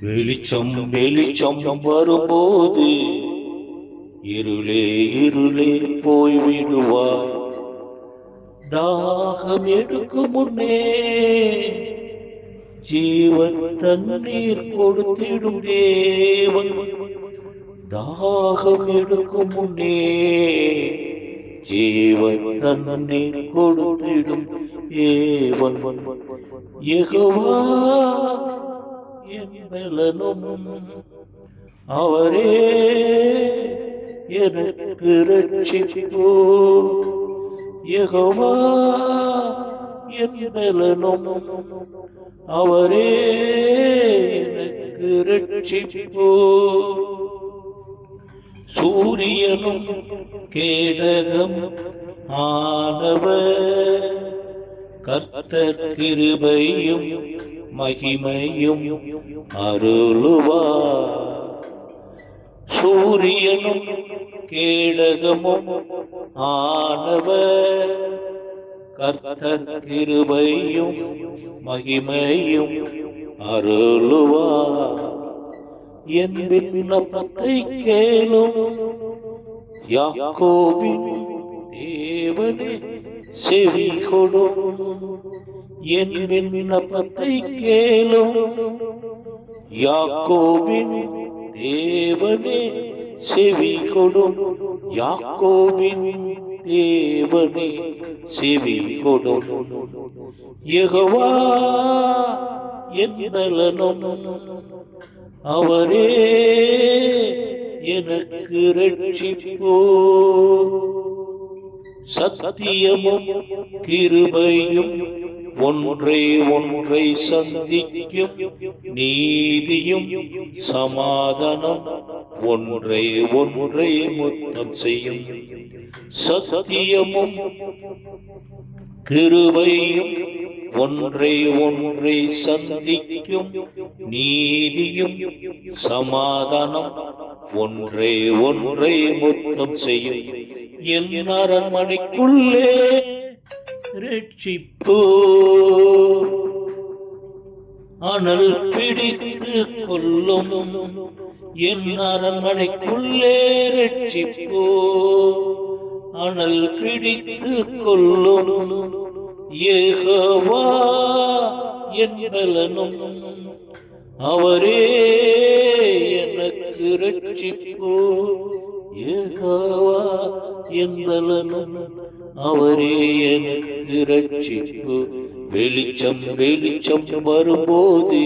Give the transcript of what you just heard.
வெளிச்சம் வெளிச்சம் வரும்போது இருளே இருளே போய்விடுவாய். தாகம் எடுக்கும் முன்னே ஜீவன் தண்ணீர் கொடுத்திடும் தேவன். தாகம் எடுக்கும் முன்னே ஜீவன் தண்ணீர் கொடுத்திடும் தேவன். யெகோவா என் பலனும் அவரே எனக்கு இரட்சிப்பு. யெகோவா என் பலனும் அவரே எனக்கு இரட்சிப்பு. சூரியனும் கேடகம் ஆனவர் கர்த்தர் கிருபையும் மகிமையும் அருளுவார். சூரியனும் கேடகமும் ஆனவர் கர்த்தர் கிருபையும் மகிமையும் அருளுவார். என் விண்ணப்பத்தை கேளும் யாக்கோபின் தேவனே செவி கொடும். என் விண்ணப்பத்தை கேளும் யாக்கோபின் தேவனே செவி கொடும். யாக்கோபின் தேவனே செவி கொடும். யெகோவா என் பலனும் அவரே எனக்கு இரட்சிப்பு. சத்தியமும் கிருபையும் ஒன்றை ஒன்றை சந்திக்கும். நீதியும் சமாதானம் ஒன்றை ஒன்றை முத்தம் செய்யும். சத்தியமும் கிருபையும் ஒன்றை ஒன்றை சந்திக்கும். நீதியும் சமாதானம் ஒன்றை ஒன்றை முத்தம் செய்யும். என் அரண்மனைக்குள்ளே இரட்சிப்பு. அனல் பிடித்து கொள்ளும். என் அரண்மனைக்குள்ளே இரட்சிப்பு. அனல் பிடித்து கொள்ளும். யெகோவா என் பலனும் அவரே எனக்கு இரட்சிப்பு. யெகோவா என் பலனும் அவரே எனக்கு இரட்சிப்பு. வெளிச்சம் வெளிச்சம் வரும்போது